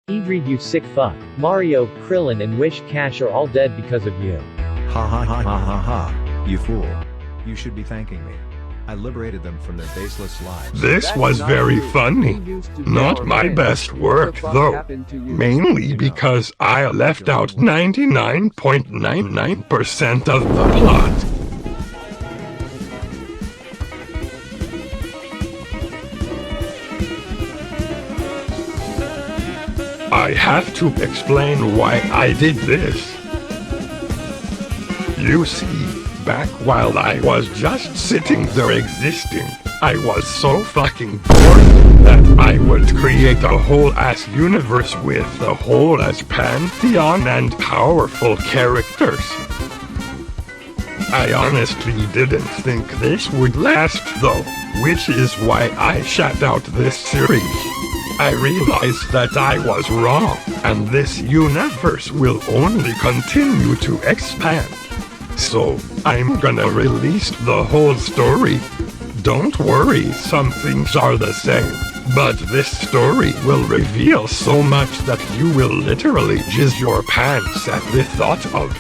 Edreed, you sick fuck. Mario, Krillin and Wish Cash are all dead because of you. Ha ha ha ha ha ha, you fool. You should be thanking me. I liberated them from their baseless lives. This was very funny. Not my best work, though. Mainly because I left out 99.99% of the plot. I have to explain why I did this. You see, back while I was just sitting there existing, I was so fucking bored that I would create a whole-ass universe with a whole-ass pantheon and powerful characters. I honestly didn't think this would last though, which is why I shut out this series. I realized that I was wrong, and this universe will only continue to expand. So, I'm gonna release the whole story. Don't worry, some things are the same, but this story will reveal so much that you will literally jizz your pants at the thought of.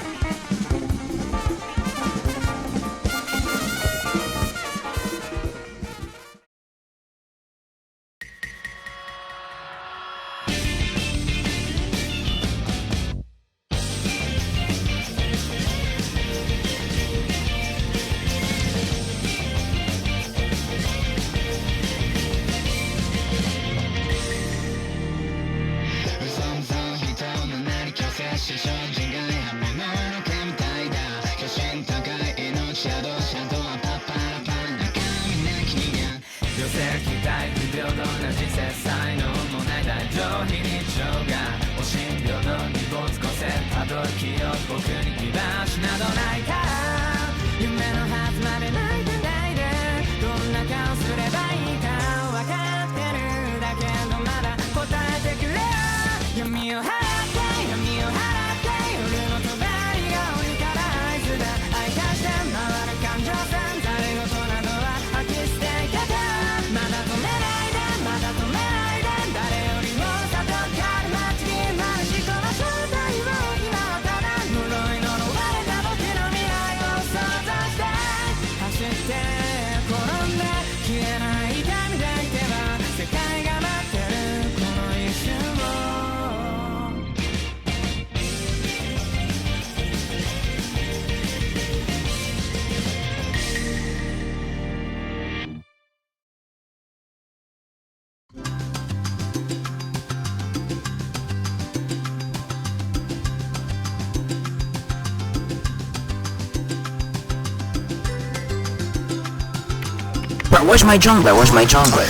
Bro, where's my jungler? Where's my jungler?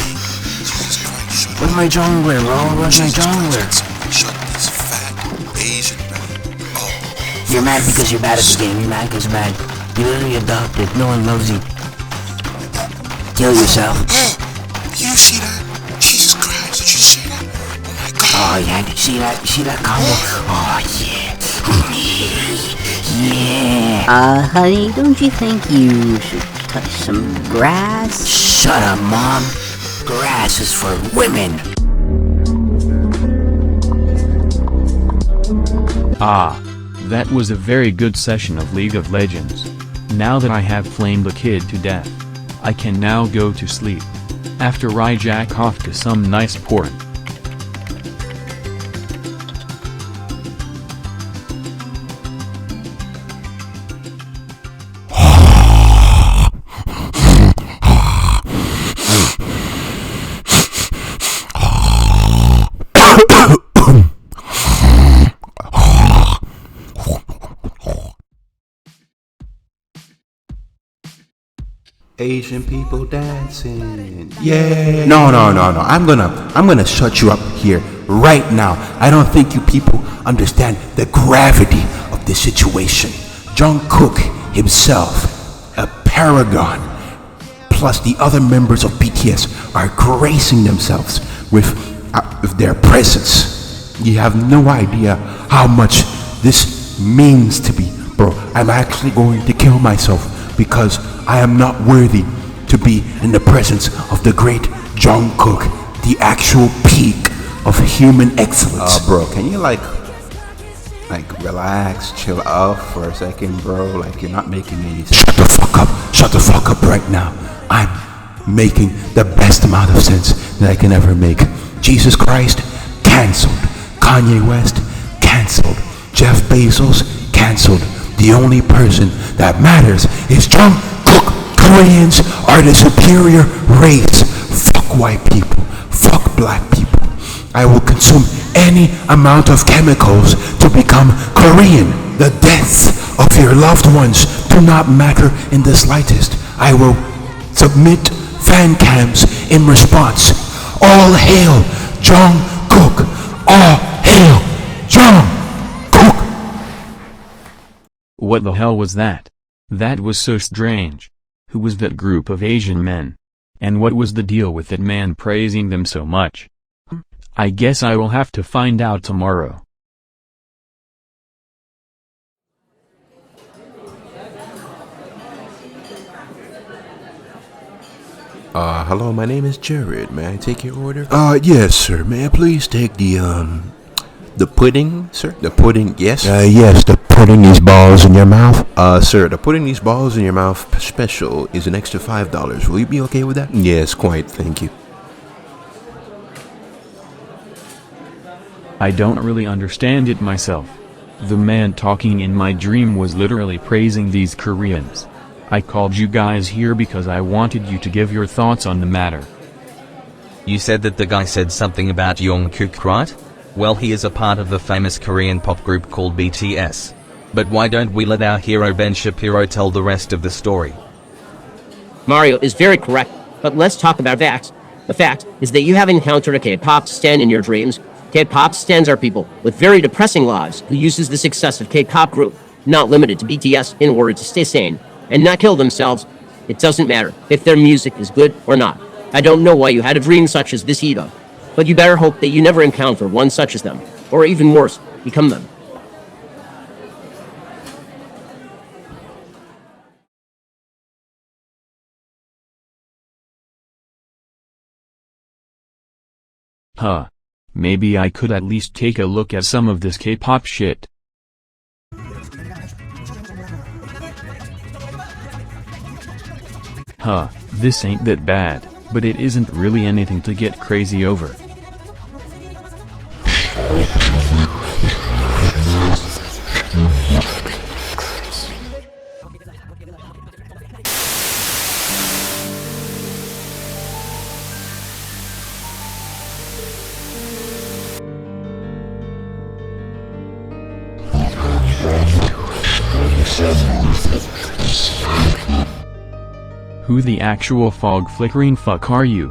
Where's my jungler, bro? Where's my jungler? Shut this fat Asian man. Oh. You're mad because you're bad at the game. You're mad because you're bad. You're literally adopted. No one loves you. Kill yourself. Oh, you see that? Jesus Christ, did you see that? Oh my God. Oh yeah, did you see that? You see that combo? Oh yeah. Yeah. Honey, don't you think you should touch some grass? Shut up, Mom. Grass is for women. Ah, that was a very good session of League of Legends. Now that I have flamed a kid to death, I can now go to sleep. After I jack off to some nice porn. Asian people dancing. Yeah. No. I'm gonna shut you up here right now. I don't think you people understand the gravity of this situation. Jungkook himself, a paragon, plus the other members of BTS are gracing themselves with their presence. You have no idea how much this means to me, bro. I'm actually going to kill myself because I am not worthy to be in the presence of the great Jungkook, the actual peak of human excellence. Bro, can you like relax, chill out for a second, bro? Like you're not making any sense. Shut the fuck up. Shut the fuck up right now. I'm making the best amount of sense that I can ever make. Jesus Christ, cancelled. Kanye West, cancelled. Jeff Bezos, cancelled. The only person that matters is Jungkook. Koreans are the superior race. Fuck white people. Fuck black people. I will consume any amount of chemicals to become Korean. The deaths of your loved ones do not matter in the slightest. I will submit fan cams in response. All hail Jungkook. All hail Jungkook. What the hell was that? That was so strange. Who was that group of Asian men? And what was the deal with that man praising them so much? I guess I will have to find out tomorrow. Hello, my name is Jared. May I take your order? Yes, sir. May I please take the pudding, sir? The pudding, yes? Yes, the pudding these balls in your mouth. Sir, the pudding these balls in your mouth special is an extra $5. Will you be okay with that? Yes, quite, thank you. I don't really understand it myself. The man talking in my dream was literally praising these Koreans. I called you guys here because I wanted you to give your thoughts on the matter. You said that the guy said something about Jungkook, right? Well, he is a part of the famous Korean pop group called BTS. But why don't we let our hero Ben Shapiro tell the rest of the story? Mario is very correct, but let's talk about facts. The fact is that you have encountered a K-pop stan in your dreams. K-pop stans are people with very depressing lives who uses the success of K-pop group, not limited to BTS, in order to stay sane and not kill themselves. It doesn't matter if their music is good or not. I don't know why you had a dream such as this either, but you better hope that you never encounter one such as them, or even worse, become them. Huh. Maybe I could at least take a look at some of this K-pop shit. Huh, this ain't that bad, but it isn't really anything to get crazy over. Who the actual fog flickering fuck are you?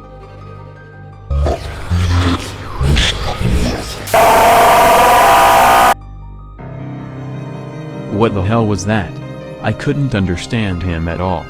What the hell was that? I couldn't understand him at all.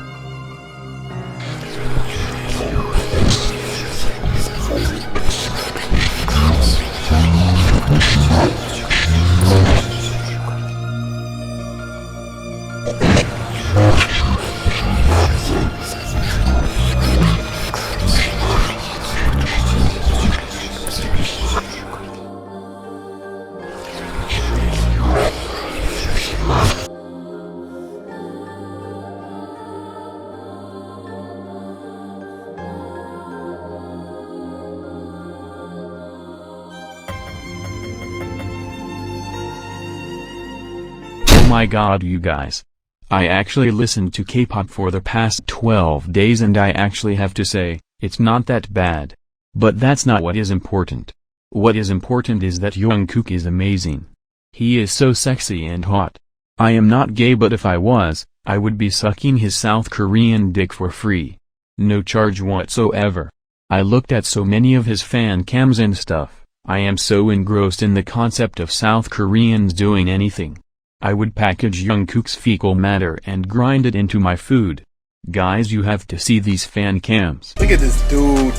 Oh my god, you guys. I actually listened to K-pop for the past 12 days and I actually have to say, it's not that bad. But that's not what is important. What is important is that Jungkook is amazing. He is so sexy and hot. I am not gay, but if I was, I would be sucking his South Korean dick for free. No charge whatsoever. I looked at so many of his fan cams and stuff. I am so engrossed in the concept of South Koreans doing anything. I would package Jungkook's fecal matter and grind it into my food. Guys, you have to see these fan cams. Look at this dude.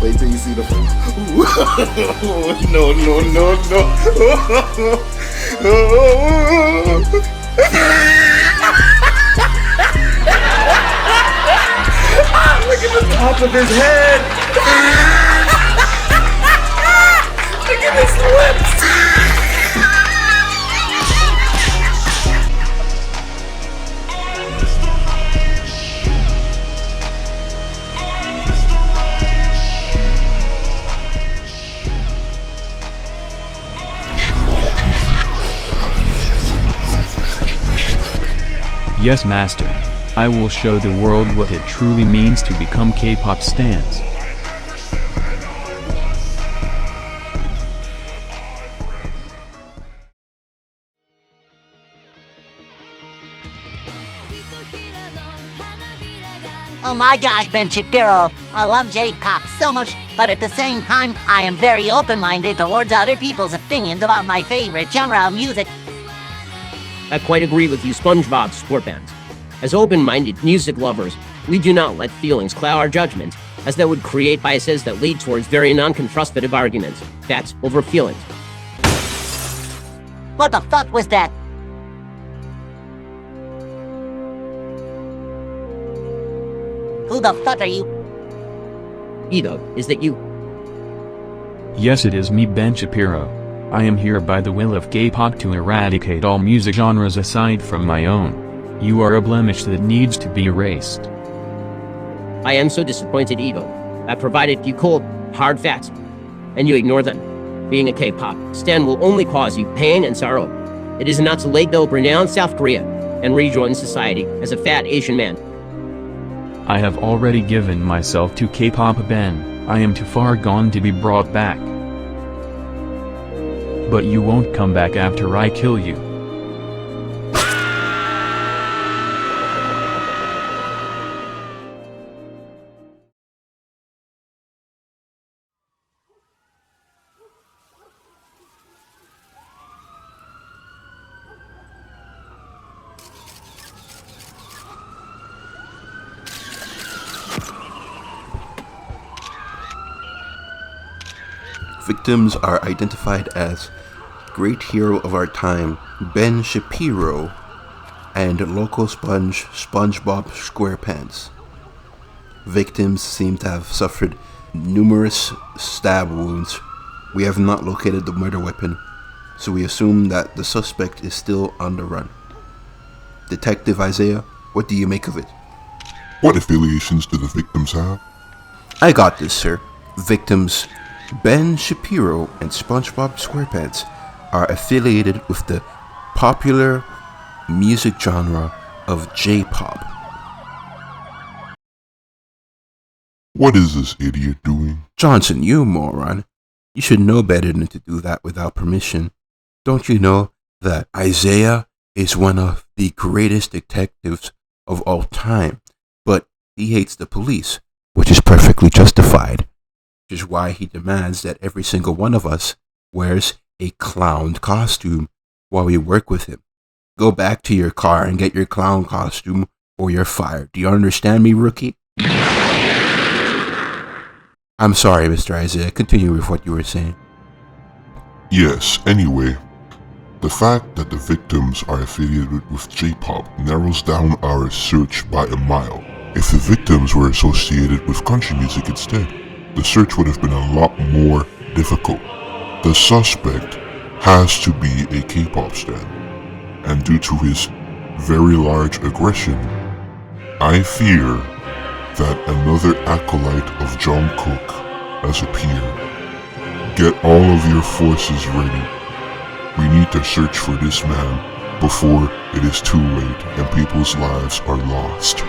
Wait till you see the no. Look at the top of his head. at his lips! Yes, Master. I will show the world what it truly means to become K-pop stans. Oh my gosh, Ben Shapiro, I love J-pop so much, but at the same time, I am very open-minded towards other people's opinions about my favorite genre of music. I quite agree with you, SpongeBob SquarePants. As open-minded music lovers, we do not let feelings cloud our judgment, as that would create biases that lead towards very non-constructive arguments. Facts over feelings. What the fuck was that? Who the fuck are you? Edo, is that you? Yes, it is me, Ben Shapiro. I am here by the will of K-pop to eradicate all music genres aside from my own. You are a blemish that needs to be erased. I am so disappointed, Edo. I provided you cold, hard facts, and you ignore them. Being a K-pop stan will only cause you pain and sorrow. It is not too late to renounce South Korea and rejoin society as a fat Asian man. I have already given myself to K-pop, Ben. I am too far gone to be brought back. But you won't come back after I kill you. Victims are identified as Great Hero of Our Time, Ben Shapiro, and Local Sponge, SpongeBob SquarePants. Victims seem to have suffered numerous stab wounds. We have not located the murder weapon, so we assume that the suspect is still on the run. Detective Isaiah, what do you make of it? What affiliations do the victims have? I got this, sir. Victims Ben Shapiro and SpongeBob SquarePants are affiliated with the popular music genre of J-pop. What is this idiot doing? Johnson, you moron. You should know better than to do that without permission. Don't you know that Isaiah is one of the greatest detectives of all time, but he hates the police, which is perfectly justified. Which is why he demands that every single one of us wears a clown costume while we work with him. Go back to your car and get your clown costume or you're fired. Do you understand me, rookie? I'm sorry, Mr. Isaiah. Continue with what you were saying. Yes, anyway, the fact that the victims are affiliated with J-pop narrows down our search by a mile. If the victims were associated with country music instead, the search would have been a lot more difficult. The suspect has to be a K-pop stan, and due to his very large aggression, I fear that another acolyte of Jungkook has appeared. Get all of your forces ready. We need to search for this man before it is too late and people's lives are lost.